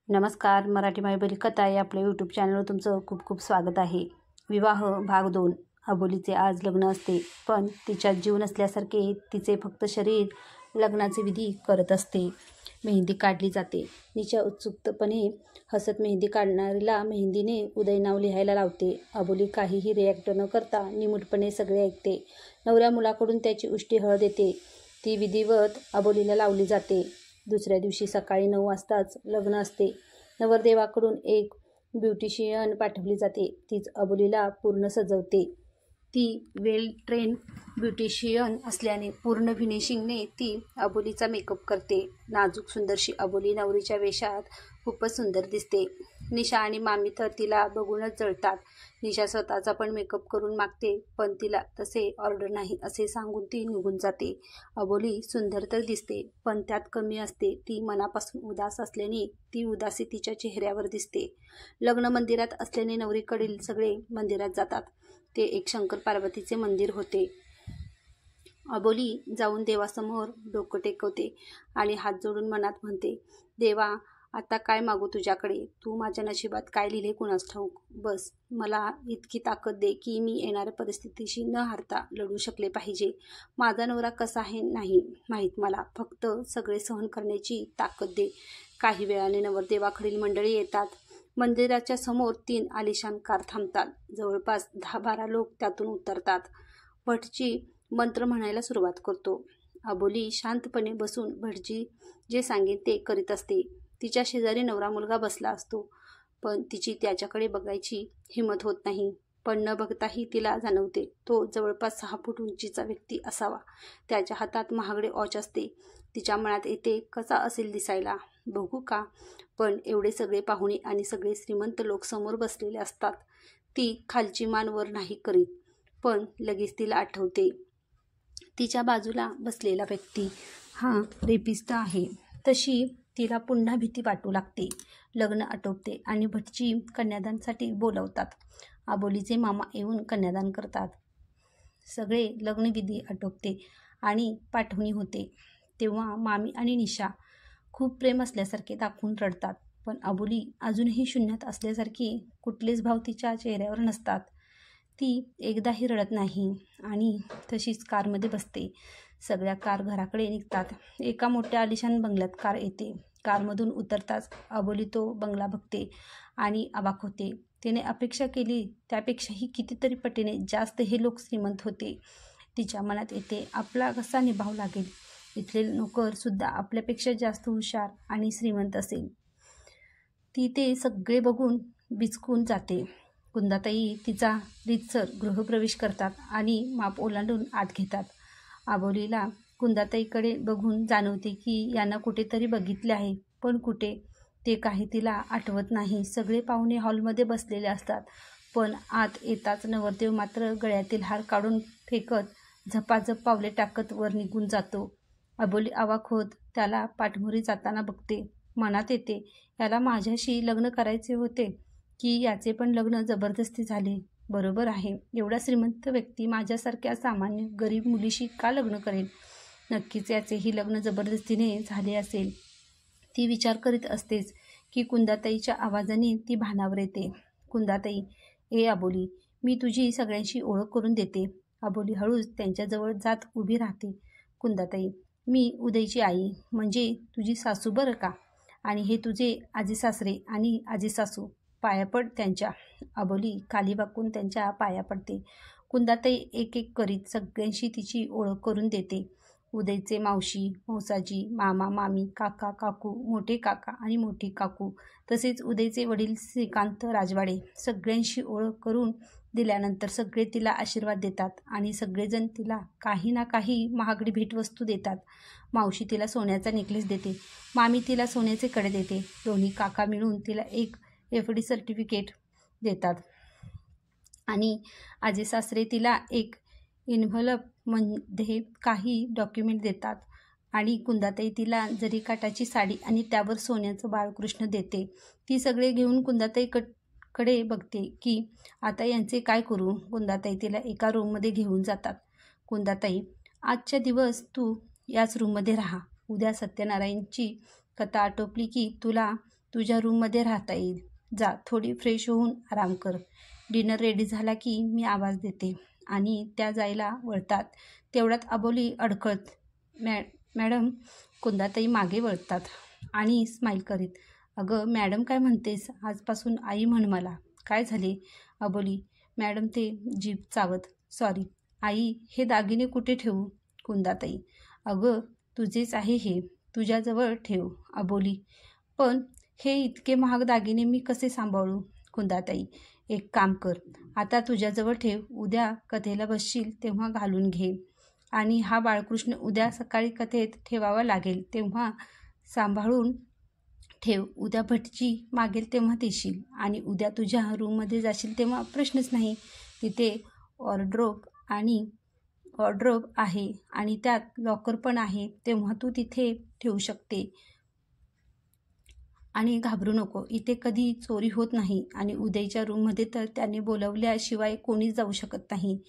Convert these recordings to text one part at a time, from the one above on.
नमस्कार. मराठी मायबोली कथा या आपल्या यूट्यूब चॅनलवर तुमचं खूप खूप स्वागत आहे. विवाह भाग 2. अबोलीचे आज लग्न असते, पण तिच्यात जीव नसल्यासारखे तिचे फक्त शरीर लग्नाचे विधी करत असते. मेहंदी काढली जाते. निशा उत्सुकपणे हसत मेहंदी काढणारीला मेहंदीने उदय नाव लिहायला लावते. अबोली काहीही रिॲक्ट न करता निमूटपणे सगळे ऐकते. नवऱ्या मुलाकडून त्याची उष्टी हळद येते. ती विधिवत अबोलीला लावली जाते. दुसऱ्या दिवशी सकाळी 9 वाजताच लग्न असते. नवरदेवाकडून एक ब्युटिशियन पाठवली जाते. तीच अबोलीला पूर्ण सजवते. ती वेल ट्रेन ब्युटिशियन असल्याने पूर्ण फिनिशिंगने ती अबोलीचा मेकअप करते. नाजूक सुंदरशी अबोली नवरीच्या वेशात खूपच सुंदर दिसते. निशा आणि मामी तर तिला बघूनच जळतात. निशा स्वतःचा पण मेकअप करून मागते, पण तिला तसे ऑर्डर नाही असे सांगून ती निघून जाते. अबोली सुंदर तर दिसते, पण त्यात कमी असते. ती मनापासून उदास असल्याने ती उदासी तिच्या चेहऱ्यावर दिसते. लग्न मंदिरात असल्याने नवरीकडील सगळे मंदिरात जातात. ते एक शंकर पार्वतीचे मंदिर होते. अबोली जाऊन देवासमोर डोकं टेकवते आणि हात जोडून मनात म्हणते, देवा, आता काय मागू तुझ्याकडे? तू माझ्या नशिबात काय लिहिले कुणास ठाऊक. बस मला इतकी ताकद दे की मी येणाऱ्या परिस्थितीशी न हारता लढू शकले पाहिजे. माझा नवरा कसा आहे नाही माहीत मला, फक्त सगळे सहन करण्याची ताकद दे. काही वेळाने नवरदेवाकडील मंडळी येतात. मंदिराच्या समोर 3 आलिशान कार थांबतात. जवळपास 10-12 लोक त्यातून उतरतात. भटजी मंत्र म्हणायला सुरुवात करतो. अबोली शांतपणे बसून भटजी जे सांगेन ते करीत असते. तिच्या शेजारी नवरा मुलगा बसला असतो, पण तिची त्याच्याकडे बघायची हिंमत होत नाही. पण न बघताही तिला जाणवते तो जवळपास 6 फूट उंचीचा व्यक्ती असावा. त्याच्या हातात महागडे वॉच असते. तिच्या मनात येते, कसा असेल दिसायला, बघू का? पण एवढे सगळे पाहुणे आणि सगळे श्रीमंत लोक समोर बसलेले असतात. ती खालची मान वर नाही करीत, पण लगेच तिला आठवते, तिच्या बाजूला बसलेला व्यक्ती हा रेपिस्ट आहे. तशी तिला पुन्हा भीती वाटू लागते. लग्न आटोपते आणि भटजी कन्यादानसाठी बोलवतात. अबोलीचे मामा येऊन कन्यादान करतात. सगळे लग्नविधी आटोपते आणि पाठवणी होते. तेव्हा मामी आणि निशा खूप प्रेम असल्यासारखे दाखवून रडतात. पण अबोली अजूनही शून्यात असल्यासारखी कुठलेच भाव तिच्या चेहऱ्यावर नसतात. ती एकदाही रडत नाही आणि तशीच कारमध्ये बसते. सगळ्या कार घराकडे निघतात. एका मोठ्या आलिशान बंगल्यात कार येते. कारमधून उतरताच अबोली तो बंगला बघते आणि अवाक होते. तिने अपेक्षा केली त्यापेक्षाही कितीतरी पटीने जास्त हे लोक श्रीमंत होते. तिच्या मनात येते, आपला कसा निभाव लागेल? इथले नोकर सुद्धा आपल्यापेक्षा जास्त हुशार आणि श्रीमंत असेल. ती ते सगळे बघून बिचकून जाते. कुंदाताई तिचा रीतसर गृहप्रवेश करतात आणि माप ओलांडून आत घेतात. अबोलीला कुंदाताईकडे बघून जाणवते की यांना कुठेतरी बघितले आहे, पण कुठे ते काही तिला आठवत नाही. सगळे पाहुणे हॉलमध्ये बसलेले असतात, पण आत येताच नवरदेव मात्र गळ्यातील हार काढून फेकत झपाझप पावले टाकत वर निघून जातो. अबोली अवाक होत त्याला पाठमोरी जाताना बघते. मनात येते, याला माझ्याशी लग्न करायचे होते की याचे पण लग्न जबरदस्ती झाले? बरोबर आहे, एवढा श्रीमंत व्यक्ती माझ्यासारख्या सामान्य गरीब मुलीशी का लग्न करेल? नक्कीच याचेही लग्न जबरदस्तीने झाले असेल. ती विचार करीत असतेच की कुंदाताईच्या आवाजाने ती भानावर येते. कुंदाताई, ए अबोली, मी तुझी सगळ्यांशी ओळख करून देते. अबोली हळूच त्यांच्याजवळ जात उभी राहते. कुंदाताई, मी उदयची आई, म्हणजे तुझी सासू बरं का, आणि हे तुझे आजी सासरे आणि आजी सासू, पाया पड त्यांच्या. अबोली खाली वाकून त्यांच्या पाया पडते. कुंदाताई एक एक करीत सगळ्यांशी तिची ओळख करून देते. उदयचे मावशी, मौसाजी, मामा, मामी, काका, काकू, मोठे काका आणि मोठी काकू, तसेच उदयचे वडील श्रीकांत राजवाडे, सगळ्यांशी ओळख करून दिल्यानंतर सगळे तिला आशीर्वाद देतात आणि सगळेजण तिला काही ना काही महागडी भेटवस्तू देतात. मावशी तिला सोन्याचा नेकलेस देते. मामी तिला सोन्याचे कडे देते. दोन्ही काका मिळून तिला एक FD सर्टिफिकेट देतात आणि आजी सासरे तिला एक इन्व्हलपमध्ये काही डॉक्युमेंट देतात आणि कुंदाताई तिला जरीकाठाची साडी आणि त्यावर सोन्याचं बाळकृष्ण देते. ती सगळे घेऊन कुंदाताईकडे बघते की आता यांचे काय करू. कुंदाताई तिला एका रूममध्ये घेऊन जातात. कुंदाताई, आजच्या दिवस तू याच रूममध्ये राहा. उद्या सत्यनारायणची कथा आटोपली की तुला तुझ्या रूममध्ये राहता येईल. जा, थोडी फ्रेश होऊन आराम कर. डिनर रेडी झाला की मी आवाज देते. आणि त्या जायला वळतात. तेवढ्यात अबोली अडखळत मॅडम. कुंदाताई मागे वळतात आणि स्माईल करीत, अगं मॅडम काय म्हणतेस? आजपासून आई म्हण मला. काय झाले? अबोली. मॅडम ते जीभ चावत, सॉरी आई, हे दागिने कुठे ठेवू? कुंदाताई. अगं तुझेच आहे हे, तुझ्याजवळ ठेव. अबोली. पण हे इतके महाग दागिने मी कसे सांभाळू? कुंदाताई. एक काम कर, आता तुझ्याजवळ ठेव. उद्या कथेला बसशील तेव्हा घालून घे. आणि हा बाळकृष्ण उद्या सकाळी कथेत ठेवावा लागेल तेव्हा सांभाळून ठेव. उद्या भटजी मागेल तेव्हा देशील. आणि उद्या तुझ्या रूममध्ये जाशील तेव्हा प्रश्नच नाही. तिथे वॉर्डरोब आहे आणि त्यात लॉकर पण आहे, तेव्हा तू तिथे ठेवू शकते. आणि घाबरू नको, इथे कधी चोरी होत नाही. आणि उदयच्या रूममध्ये तर त्यांनी बोलवल्याशिवाय कोणीच जाऊ शकत नाही.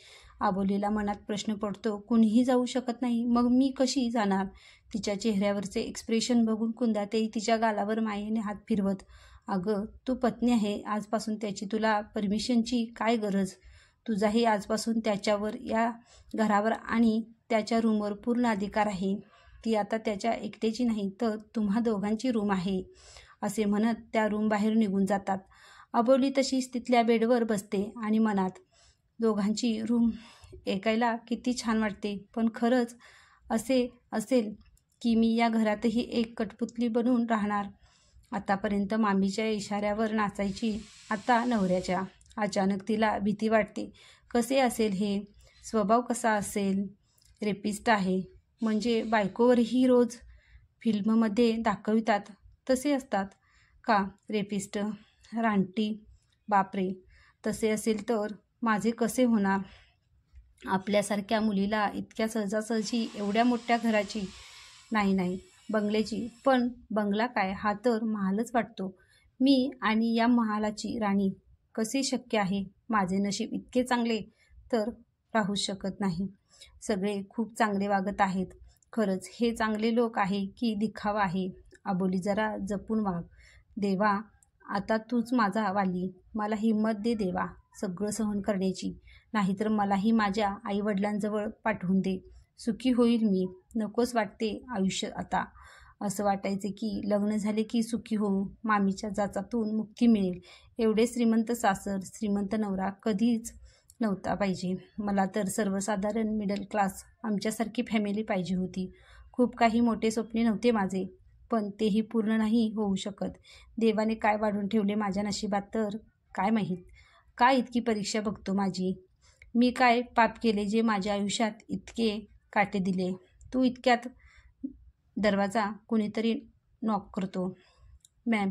अबोलीला मनात प्रश्न पडतो, कुणीही जाऊ शकत नाही, मग मी कशी जाणार? तिच्या चेहऱ्यावरचे एक्सप्रेशन बघून कुंदाताई तिच्या गालावर मायेने हात फिरवत, अगं तू पत्नी आहे, आजपासून त्याची तुला परमिशनची काय गरज? तुझाही आजपासून त्याच्यावर, या घरावर आणि त्याच्या रूमवर पूर्ण अधिकार आहे. ती आता त्याच्या एकट्याची नाही तर तुम्हा दोघांची रूम आहे. असे म्हणत त्या रूम बाहेर निघून जातात. अबोली तशीच तिथल्या बेडवर बसते आणि मनात, दोघांची रूम ऐकायला किती छान वाटते, पण खरंच असे असेल की मी या घरातही एक कठपुतली बनून राहणार? आतापर्यंत मामीच्या इशाऱ्यावर नाचायची, आता नवऱ्याच्या. अचानक तिला भीती वाटते. कसे असेल हे? स्वभाव कसा असेल? रेपिस्ट आहे म्हणजे बायकोवरही रोज फिल्ममध्ये दाखवितात तसे असतात का रेपिस्ट? रानटी? बापरे, तसे असेल तर माझे कसे होणार? आपल्यासारख्या मुलीला इतक्या सहजासहजी एवढ्या मोठ्या घराची, नाही बंगल्याची, पण बंगला काय, हा तर महालच वाटतो. मी आणि या महालाची राणी कसे शक्य आहे? माझे नशीब इतके चांगले तर राहूच शकत नाही. सगळे खूप चांगले वागत आहेत. खरंच हे चांगले लोक आहे की दिखावा आहे? अबोली, जरा जपून वाग. देवा, आता तूच माझा वाली, मला हिंमत दे देवा सगळं सहन करण्याची, नाहीतर मलाही माझ्या आईवडिलांजवळ पाठवून दे. सुखी होईल मी. नकोच वाटते आयुष्य आता. असं वाटायचे की लग्न झाले की सुखी होऊ, मामीच्या जाचातून मुक्ती मिळेल. एवढे श्रीमंत सासर, श्रीमंत नवरा कधीच नव्हता पाहिजे. मला तर सर्वसाधारण मिडल क्लास आमच्यासारखी फॅमिली पाहिजे होती. खूप काही मोठे स्वप्ने नव्हते माझे, पण तेही पूर्ण नाही होऊ शकत. देवाने काय वाढून ठेवले माझ्या नशिबात तर काय माहीत. काय इतकी परीक्षा बघतो माझी? मी काय पाप केले जे माझ्या आयुष्यात इतके काटे दिले? तू इतक्यात दरवाजा कुणीतरी नॉक करतो. मॅम,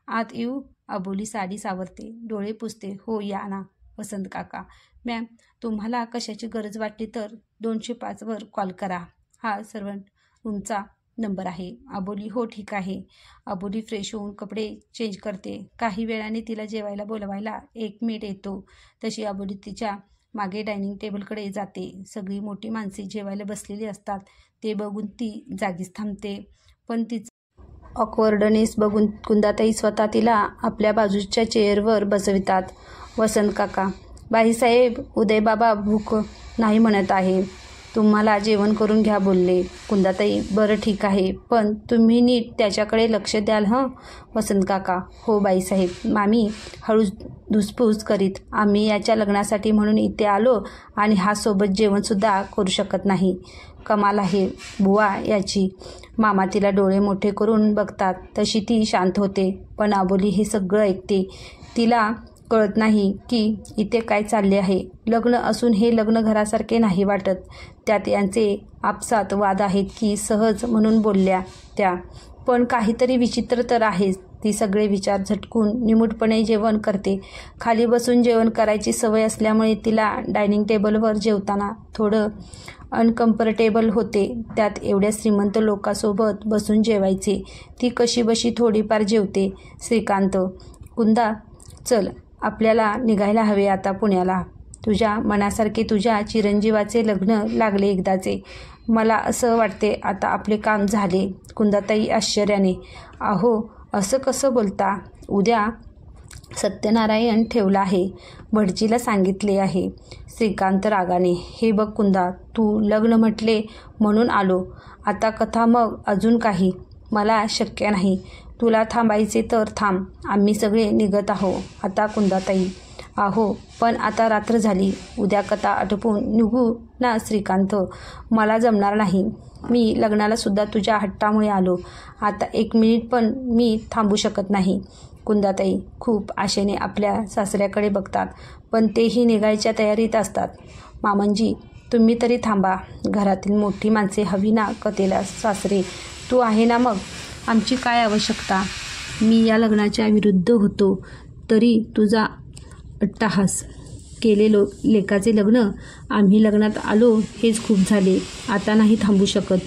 आत येऊ? अबोली साडी सावरते, डोळे पुसते. हो या ना वसंत काका. मॅम, तुम्हाला कशाची गरज वाटली तर 205 कॉल करा. हा सर्वंट रूमचा नंबर आहे. अबोली, हो ठीक आहे. अबोली फ्रेश होऊन कपडे चेंज करते. काही वेळाने तिला जेवायला बोलवायला एक मेड येतो. तशी अबोली तिच्या मागे डायनिंग टेबलकडे जाते. सगळी मोठी माणसे जेवायला बसलेली असतात. ते बघून ती जागीच थांबते, पण तिचा ऑकवर्डनेस बघून कुंदाताई स्वतः तिला आपल्या बाजूच्या चेअरवर बसवितात. वसंत काका, बाईसाहेब, उदयबाबा भूक नाही म्हणत आहे, तुम्हाला जेवण करून घ्या बोलले. कुंदाताई, बरं ठीक आहे, पण तुम्ही नीट त्याच्याकडे लक्ष द्याल हं? वसंत काका, हो बाईसाहेब. मामी हळूच धुसफूस करीत, आम्ही याच्या लग्नासाठी म्हणून इथे आलो आणि हा सोबत जेवणसुद्धा करू शकत नाही. कमाल आहे बुवा याची. मामा तिला डोळे मोठे करून बघतात. तशी ती शांत होते, पण अबोली हे सगळं ऐकते. तिला कळत नाही की इथे काय चालले आहे. लग्न असून हे लग्न घरासारखे नाही वाटत. त्यात यांचे आपसात वाद आहेत की सहज म्हणून बोलल्या त्या, पण काहीतरी विचित्र तर आहेच. ती सगळे विचार झटकून निमूटपणे जेवण करते. खाली बसून जेवण करायची सवय असल्यामुळे तिला डायनिंग टेबलवर जेवताना थोडं अनकम्फर्टेबल होते. त्यात एवढ्या श्रीमंत लोकांसोबत बसून जेवायचे. ती कशीबशी थोडीफार जेवते. श्रीकांत, कुंदा, चल आपल्याला निघायला हवे आता पुण्याला. तुझ्या मनासारखे तुझ्या चिरंजीवाचे लग्न लागले एकदाचे. मला असं वाटते आता आपले काम झाले. कुंदाताई आश्चर्याने, अहो असं कसं बोलता? उद्या सत्यनारायण ठेवला आहे, भटजीला सांगितले आहे. श्रीकांत रागाने, हे बघ कुंदा, तू लग्न म्हटले म्हणून आलो. आता कथा मग अजून काही? मला शक्य नाही. तुला थांबायचे तर थांब, आम्ही सगळे निघत आहो आता कुंदाताई. आहो, पण आता रात्र झाली, उद्या कथा आटोपून निघू ना श्रीकांत. मला जमणार नाही. मी लग्नाला सुद्धा तुझ्या हट्टामुळे आलो. आता 1 मिनिट पण मी थांबू शकत नाही. कुंदाताई खूप आशेने आपल्या सासऱ्याकडे बघतात, पण तेही निघायच्या तयारीत असतात. मामनजी, तुम्ही तरी थांबा. घरातील मोठी माणसे हवी ना कथेला. सासरे, तू आहे ना मग. आमची काय आवश्यकता? मी या लग्नाच्या विरुद्ध होतो, तरी तुझा अट्टहास. केलेलो लेकाचे लग्न, आम्ही लग्नात आलो हेच खूप झाले. आता नाही थांबू शकत.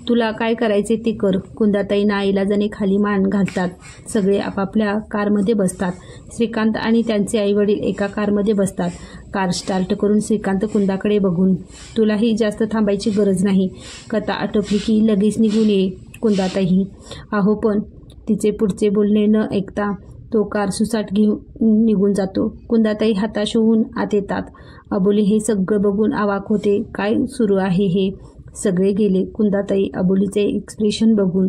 तुला काय करायचे ते कर. कुंदाताई नाईलाजाने खाली मान घालतात. सगळे आपापल्या कारमध्ये बसतात. श्रीकांत आणि त्यांचे आईवडील एका कारमध्ये बसतात. कार स्टार्ट करून श्रीकांत कुंदाकडे बघून, तुलाही जास्त थांबायची गरज नाही. कथा आटोपली की लगेच निघून ये. कुंदाताई, अहो, पण तिचे पुढचे बोलणे न ऐकता तो कार सुसाट घेऊन निघून जातो. कुंदाताई हताश होऊन आत येतात. अबोली हे सगळं बघून अवाक होते. काय सुरू आहे हे? सगळे गेले. कुंदाताई अबोलीचे एक्सप्रेशन बघून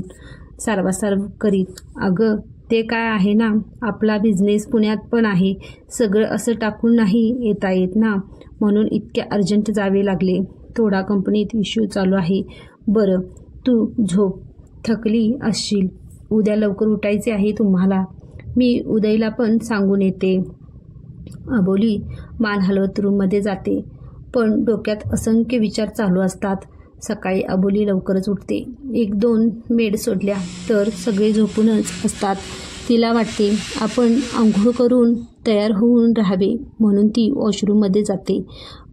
सारवासारव करीत, अगं ते काय आहे ना, आपला बिझनेस पुण्यात पण आहे. सगळं असं टाकून नाही येता येत ना, म्हणून इतके अर्जंट जावे लागले. थोडा कंपनीत इश्यू चालू आहे. बरं, तू झोप, थकली असशील. उद्या लवकर उठायचे आहे तुम्हाला. मी उदयला पण सांगून येते. अबोली मान हलवत रूममध्ये जाते, पण डोक्यात असंख्य विचार चालू असतात. सकाळी अबोली लवकरच उठते. 1-2 मेड सोडल्या तर सगळे झोपूनच असतात. तिला वाटते आपण आंघोळ करून तयार होऊन राहावे, म्हणून ती वॉशरूममध्ये जाते.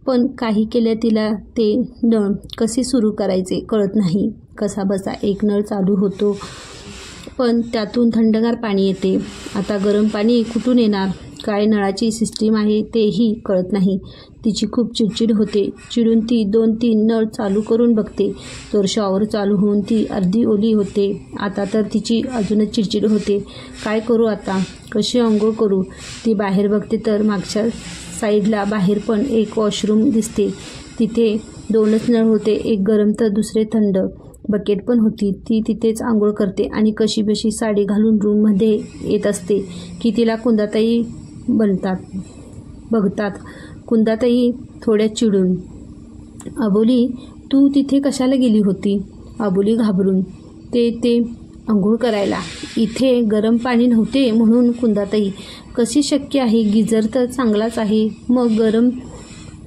पण काही केल्या तिला ते नळ कसे सुरू करायचे कळत नाही. कसाबसा एक नळ चालू होतो, पण त्यातून थंडगार पाणी येते. आता गरम पाणी कुठून येणार? काय नळाची सिस्टीम आहे तेही कळत नाही. तिची खूप चिडचिड होते. चिडून ती 2-3 नळ चालू करून बघते, तर शॉवर चालू होऊन ती अर्धी ओली होते. आता तर तिची अजूनच चिडचिड होते. काय करू आता? कशी आंघोळ करू? ती बाहेर बघते तर मागच्या साईडला बाहेर पण एक वॉशरूम दिसते. तिथे 2च नळ होते, एक गरम तर दुसरे थंड. बकेट पण होती. ती तिथेच आंघोळ करते आणि कशीबशी साडी घालून रूममध्ये येत असते की तिला कुंदाताई बघतात. कुंदाताई थोड्या चिडून, अबोली तू तिथे कशाला गेली होती? अबोली घाबरून, ते आंघोळ करायला. इथे गरम पाणी नव्हते म्हणून. कुंदाताई, कशी शक्य आहे? गिझर तर चांगलाच आहे, मग गरम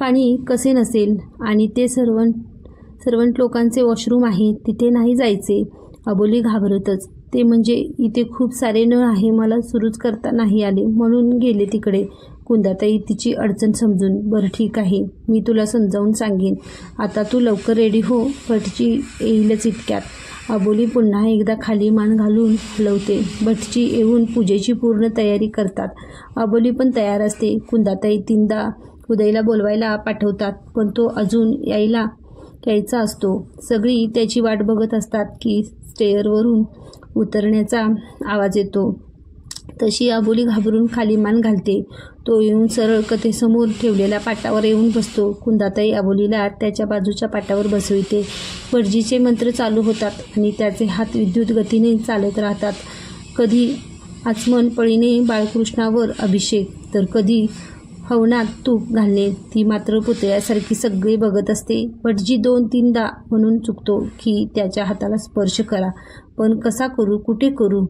पाणी कसे नसेल? आणि ते सर्वंट लोकांचे वॉशरूम आहे, तिथे नाही जायचे. अबोली घाबरतच, ते म्हणजे इथे खूप सारे नळ आहे, मला सुरूच करता नाही आले म्हणून गेले तिकडे. कुंदाताई तिची अडचण समजून, बरं ठीक आहे, मी तुला समजावून सांगेन. आता तू लवकर रेडी हो, भटजी येईलच इतक्यात. अबोली पुन्हा एकदा खाली मान घालून हलवते. भटजी येऊन पूजेची पूर्ण तयारी करतात. अबोली पण तयार असते. कुंदाताई 3दा उदयला बोलवायला पाठवतात, पण तो अजून यायचा असतो. सगळी त्याची वाट बघत असतात की स्टेअरवरून उतरण्याचा आवाज येतो. तशी अबोली घाबरून खाली मान घालते. तो येऊन सरळ कथेसमोर ठेवलेल्या पाटावर येऊन बसतो. कुंदाताई अबोलीला त्याच्या बाजूच्या पाटावर बसविते. भटजीचे मंत्र चालू होतात आणि त्याचे हात विद्युत गतीने चालत राहतात. कधी आचमन पळीने बाळकृष्णावर अभिषेक, तर कधी हवनात तूप घालणे. ती मात्र पुतळ्यासारखी सगळे बघत असते. भटजी 2-3दा म्हणून चुकतो की त्याच्या हाताला स्पर्श करा, पण कसा करू, कुठे करू,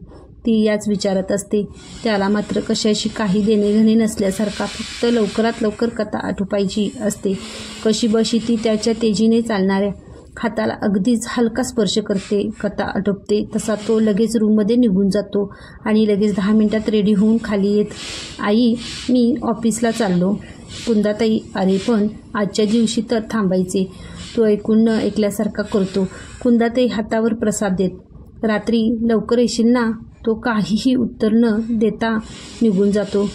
ती याच विचारत असते. त्याला मात्र कशाशी काही देणेघेणे नसल्यासारखा फक्त लवकरात लवकर कथा आटोपायची असते. कशीबशी ती त्याच्या तेजीने चालणाऱ्या हाताला अगदीच हलका स्पर्श करते. कथा आटोपते तसा तो लगेच रूममध्ये निघून जातो आणि लगेच 10 मिनिटात रेडी होऊन खाली येत, आई मी ऑफिसला चाललो. कुंदाताई, अरे पण आजच्या दिवशी तर थांबायचे. तो ऐकून न ऐकल्यासारखा करतो. कुंदाताई हातावर प्रसाद देत, रात्री लवकर येशील ना? तो काहीही उत्तर न देता निघून जातो.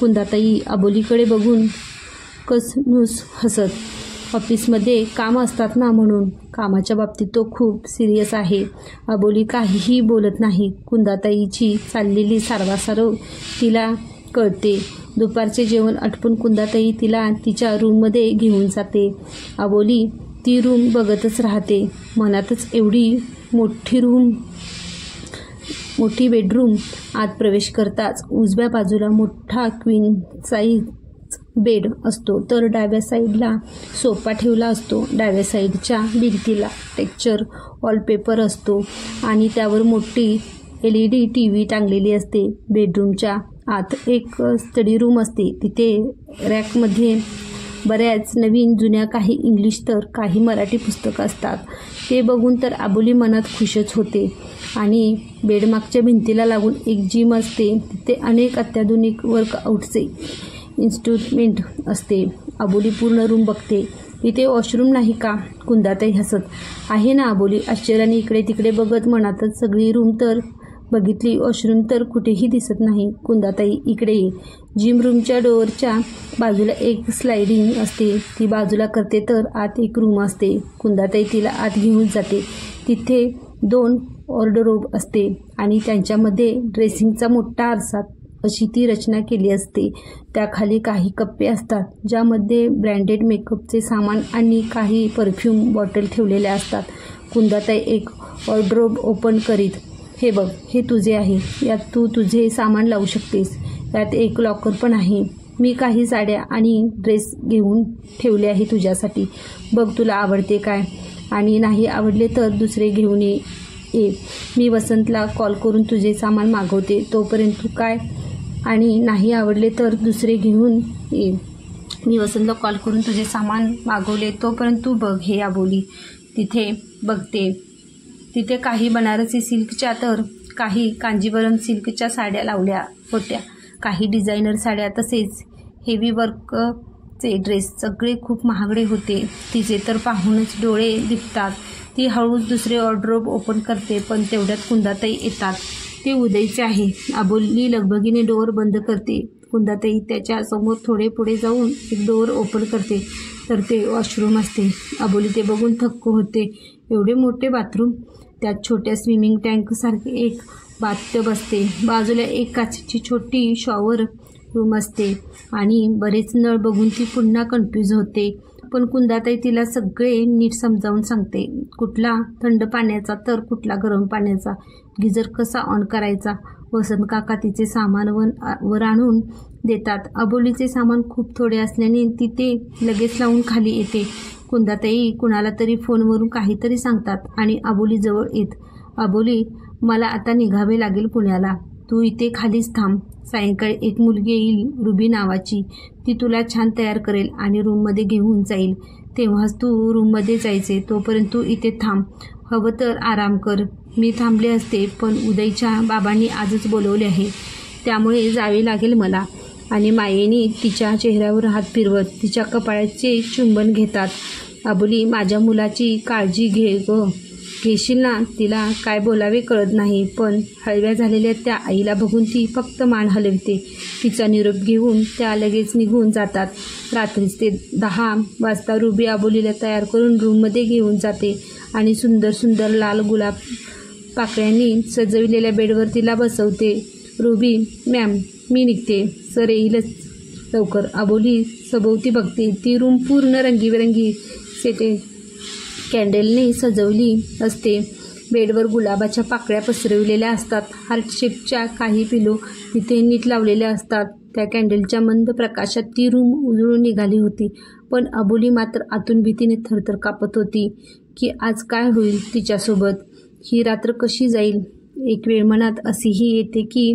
कुंदाताई अबोलीकडे बघून कसनूस हसत, ऑफिसमध्ये कामं असतात ना, म्हणून कामाच्या बाबतीत तो खूप सिरियस आहे. अबोली काहीही बोलत नाही. कुंदाताईची चाललेली सारवासारव तिला कळते. दुपारचे जेवण आटपून कुंदाताई तिला तिच्या रूममध्ये घेऊन जाते. अबोली ती रूम बघतच राहते. मनातच एवढी मोठी बेडरूम. आत प्रवेश करताच उजव्या बाजूला मोठा क्वीन साईज बेड असतो, तर डाव्या साईडला सोफा ठेवला असतो. डाव्या साईडच्या भिंतीला टेक्स्चर वॉलपेपर असतो आणि त्यावर मोठी LED TV टांगलेली असते. बेडरूमच्या आत एक स्टडी रूम असते. तिथे रॅकमध्ये बऱ्याच नवीन जुन्या, काही इंग्लिश तर काही मराठी पुस्तकं असतात. ते बघून तर अबोली मनात खुशच होते. आणि बेडमागच्या भिंतीला लागून एक जिम असते. तिथे अनेक अत्याधुनिक वर्कआउटचे इन्स्ट्रुमेंट असते. अबोली पूर्ण रूम बघते. इथे वॉशरूम नाही का? कुंदाताई हसत. आहे ना. अबोली आश्चर्याने इकडे तिकडे बघत मनातच सगळी रूम तर बघितली, वॉशरूम तर कुठेही दिसत नाही. कुंदाताई इकडे ये. जिम रूमच्या डोअरच्या बाजूला एक स्लायडिंग असते. ती बाजूला करते तर आत एक रूम असते. कुंदाताई तिला आत घेऊन जाते. तिथे 2 वॉर्डरोब असते आणि त्यांच्यामध्ये ड्रेसिंगचा मोठा आरसा अशी ती रचना केली असते. त्याखाली काही कप्पे असतात ज्यामध्ये ब्रँडेड मेकअपचे सामान आणि काही परफ्यूम बॉटल ठेवलेल्या असतात. कुंदाताई एक वॉर्डरोब ओपन करीत, हे बघ, हे तुझे आहे. यात तू तुझे सामान लावू शकतेस. यात एक लॉकर पण आहे. मी काही साड्या आणि ड्रेस घेऊन ठेवले आहे तुझ्यासाठी. बघ तुला आवडते काय, आणि नाही आवडले तर दुसरे घेऊन ये. मी वसंतला कॉल करून तुझे सामान मागवते. तोपर्यंत तू काय, आणि नाही आवडले तर दुसरे घेऊन ये. मी वसंतला कॉल करून तुझे सामान मागवले, तोपर्यंत तू बघ. हे अबोली तिथे बघते. तिथे काही बनारसी सिल्कच्या तर काही कांजीवरम सिल्कच्या साड्या लावल्या होत्या. काही डिझायनर साड्या, तसेच हेवी वर्कचे ड्रेस. सगळे खूप महागडे होते. तिचे तर पाहूनच डोळे दिपतात. ती हळूच दुसरे वॉर्डरोब ओपन करते, पण तेवढ्यात कुंदाताई येतात. ते उदयचे आहे. अबोली लगबगीने डोअर बंद करते. कुंदाताई त्याच्या समोर थोडे पुढे जाऊन एक डोअर ओपन करते, तर ते वॉशरूम असते. अबोली ते बघून थक्क होते. एवढे मोठे बाथरूम. त्यात छोट्या स्विमिंग टँकसारखे एक बाथटब असते. बाजूला एक काचेची छोटी शॉवर रूम असते आणि बरेच नळ बघून ती पुन्हा कन्फ्यूज होते. पण कुंदाताई तिला सगळे नीट समजावून सांगते. कुठला थंड पाण्याचा तर कुठला गरम पाण्याचा, गिझर कसा ऑन करायचा. वसंत काका तिचे सामान वर आणून देतात. अबोलीचे सामान खूप थोडे असल्याने ती ते लगेच लावून खाली येते. कुंदाताई कुणाला तरी फोनवरून काहीतरी सांगतात आणि अबोली जवळ येत. अबोली, मला आता निघावे लागेल पुण्याला. तू इथे खालीच थांब. सायंकाळी एक मुलगी येईल रुबी नावाची. ती तुला छान तयार करेल आणि रूममध्ये घेऊन जाईल. तेव्हाच तू रूममध्ये जायचे. तोपर्यंत तू इथे थांब. हवं तर आराम कर. मी थांबले असते, पण उदयच्या बाबांनी आजच बोलवले आहे, त्यामुळे जावे लागेल मला. आणि मायेने तिच्या चेहऱ्यावर हात फिरवत तिच्या कपाळाचे चुंबन घेतात. अबोली, माझ्या मुलाची काळजी घेशील ना. तिला काय बोलावे कळत नाही, पण हळव्या झालेल्या त्या आईला बघून ती फक्त मान हलवते. तिचा निरोप घेऊन त्या लगेच निघून जातात. रात्रीचे 10 वाजता रुबी अबोलीला तयार करून रूममध्ये घेऊन जाते आणि सुंदर सुंदर लाल गुलाब पाकळ्यांनी सजविलेल्या बेडवर तिला बसवते. रुबी, मॅम, मी निघते. सर येईलच लवकर. अबोली सभोवती बघते. ती रूम पूर्ण रंगीबेरंगी सेटे कॅन्डलने सजवली असते. बेडवर गुलाबाच्या पाकळ्या पसरविलेल्या असतात. हार्ट शेपच्या काही पिलो तिथे नीट लावलेल्या असतात. त्या कॅन्डलच्या मंद प्रकाशात ती रूम उजळून निघाली होती. पण अबोली मात्र आतून भीतीने थरथर कापत होती की आज काय होईल तिच्यासोबत. ही रात्र कशी जाईल. एक वेळ मनात अशीही येते की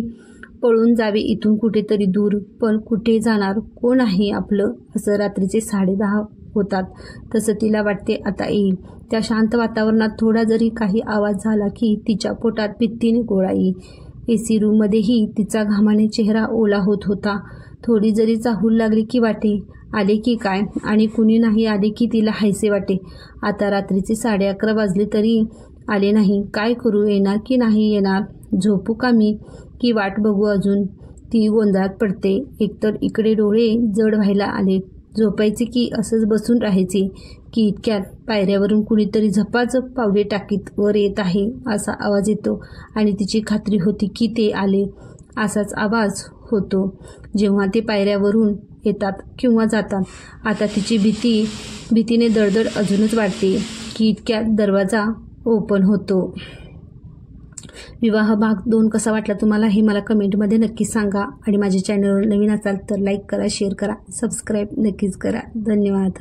पळून जावे इथून कुठेतरी दूर. पण कुठे जाणार, कोण आहे आपलं. असं रात्रीचे 10:30 होतात. तसं तिला वाटते आता येईल. त्या शांत वातावरणात थोडा जरी काही आवाज झाला की तिच्या पोटात भीतीने गोळा येईल. AC रूममध्येही तिचा घामाने चेहरा ओला होत होता. थोडी जरी चाहूल लागली की वाटे आले की काय, आणि कुणी नाही आले की तिला हायसे वाटे. आता रात्रीचे 11:30 वाजले तरी आले नाही. काय करू, येणार की नाही येणार. झोपू का मी, की वाट बघू अजून. ती गोंधळात पडते. एकतर इकडे डोळे जड व्हायला आले. झोपायचे की असंच बसून राहायचे की इतक्यात पायऱ्यावरून कुणीतरी झपाझप पावले टाकीत वर येत आहे असा आवाज येतो आणि तिची खात्री होती की ते आले. असाच आवाज होतो जेव्हा ते पायऱ्यावरून येतात किंवा जातात. आता तिची भीतीने दडदड अजूनच वाढते की इतक्यात दरवाजा ओपन होतो. विवाह भाग 2 कसा वाटला तुम्हाला हे मला कमेंटमध्ये नक्कीच सांगा आणि माझ्या चॅनलवर नवीन असाल तर लाईक करा, शेअर करा, सबस्क्राईब नक्कीच करा. धन्यवाद.